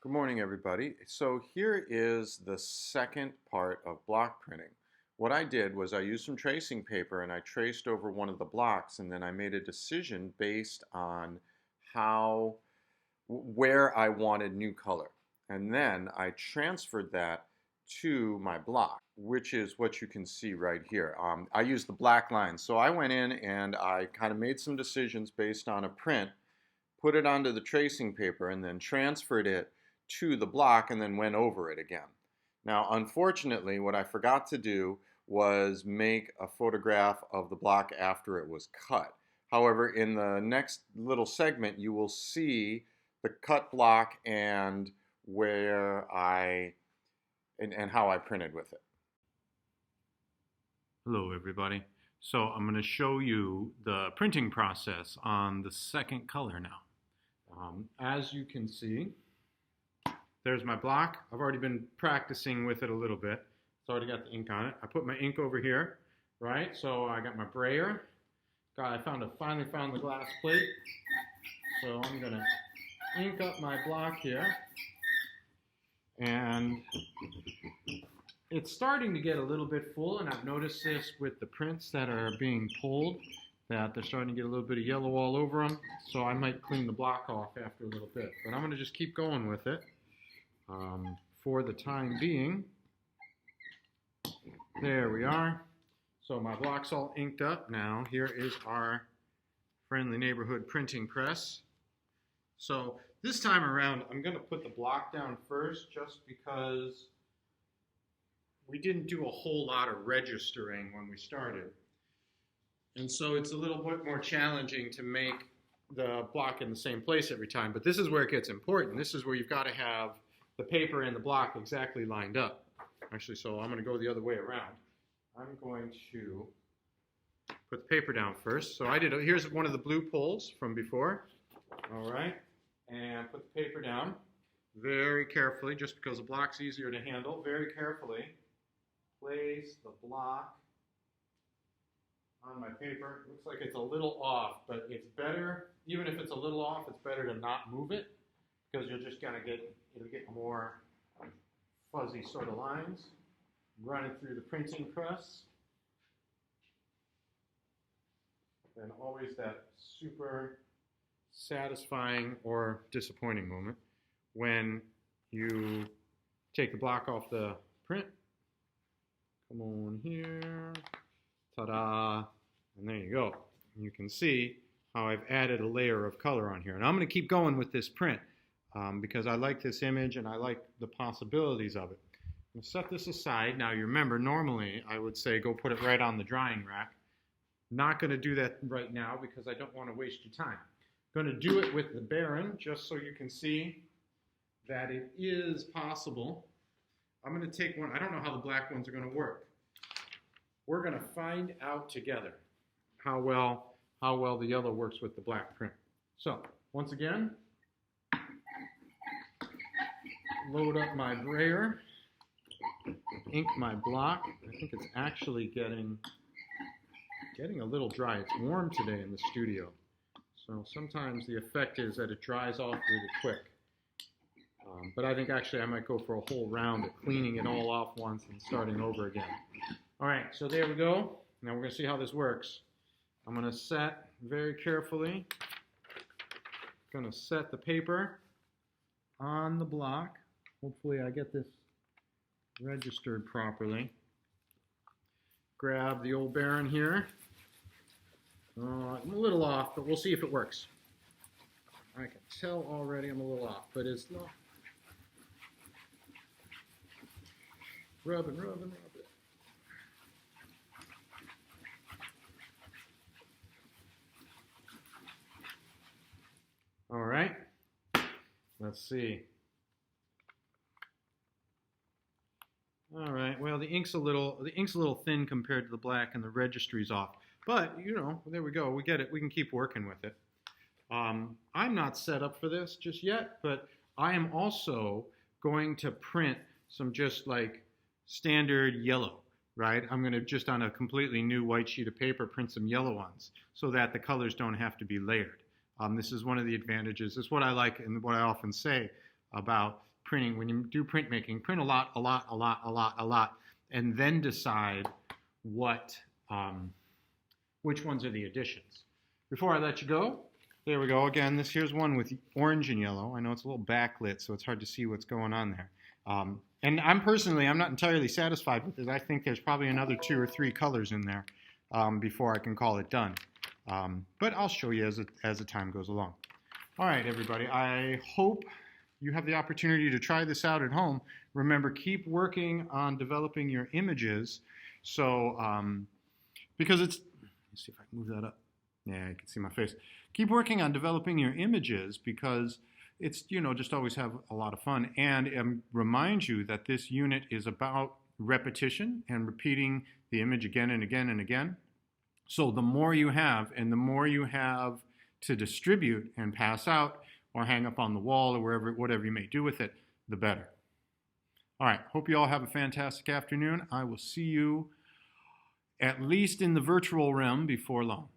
Good morning, everybody. So here is the second part of block printing. What I did was I used some tracing paper and I traced over one of the blocks, and then I made a decision based on where I wanted new color. And then I transferred that to my block, which is what you can see right here. I used the black line. So I went in and I kind of made some decisions based on a print, put it onto the tracing paper, and then transferred it to the block and then went over it again. Now, unfortunately, what I forgot to do was make a photograph of the block after it was cut. However, in the next little segment, you will see the cut block and how I printed with it. Hello everybody. So I'm going to show you the printing process on the second color now. As you can see, there's my block. I've already been practicing with it a little bit. It's already got the ink on it. I put my ink over here, right? So I got my brayer. I finally found the glass plate. So I'm going to ink up my block here. And it's starting to get a little bit full, and I've noticed this with the prints that are being pulled, that they're starting to get a little bit of yellow all over them. So I might clean the block off after a little bit. But I'm going to just keep going with it for the time being. There we are. So my block's all inked up now. Here is our friendly neighborhood printing press. So this time around, I'm going to put the block down first just because we didn't do a whole lot of registering when we started. And so it's a little bit more challenging to make the block in the same place every time. But this is where it gets important. This is where you've got to have the paper and the block exactly lined up. Actually, so I'm going to go the other way around. I'm going to put the paper down first. So here's one of the blue pulls from before. All right. And put the paper down very carefully, just because the block's easier to handle. Very carefully place the block on my paper. It looks like it's a little off, but it's better, even if it's a little off, it's better to not move it, because you're just gonna it'll get more fuzzy sort of lines. Run it through the printing press. And always that super satisfying or disappointing moment when you take the block off the print. Come on here. Ta-da. And there you go. You can see how I've added a layer of color on here. And I'm going to keep going with this print because I like this image and I like the possibilities of it. I'm going to set this aside. Now, you remember, normally I would say go put it right on the drying rack. Not going to do that right now because I don't want to waste your time. Going to do it with the Baren just so you can see that it is possible. I'm going to take one. I don't know how the black ones are going to work. We're going to find out together how well the yellow works with the black print. So once again, load up my brayer, ink my block. I think it's actually getting a little dry. It's warm today in the studio. So sometimes the effect is that it dries off really quick. But I think actually I might go for a whole round of cleaning it all off once and starting over again. All right, so there we go. Now we're going to see how this works. I'm going to set very carefully. Going to set the paper on the block. Hopefully I get this registered properly. Grab the old Baren here. I'm a little off, but we'll see if it works. I can tell already I'm a little off, but it's not. Rub it. All right. Let's see. All right. Well, the ink's a little thin compared to the black, and the registry's off. But, you know, there we go. We get it. We can keep working with it. I'm not set up for this just yet, but I am also going to print some just like standard yellow, right? I'm going to just on a completely new white sheet of paper print some yellow ones so that the colors don't have to be layered. This is one of the advantages. It's what I like and what I often say about printing, when you do printmaking, print a lot, and then decide which ones are the additions. Before I let you go, there we go. Again, here's one with orange and yellow. I know it's a little backlit, so it's hard to see what's going on there. And I'm not entirely satisfied with it. I think there's probably another 2 or 3 colors in there before I can call it done. But I'll show you as the time goes along. All right, everybody. I hope you have the opportunity to try this out at home. Remember, keep working on developing your images. So, because let's see if I can move that up. Yeah, you can see my face. Keep working on developing your images because it's, just always have a lot of fun. And remind you that this unit is about repetition and repeating the image again and again and again. So the more you have and the more you have to distribute and pass out or hang up on the wall or whatever you may do with it, the better. All right, hope you all have a fantastic afternoon. I will see you at least in the virtual realm before long.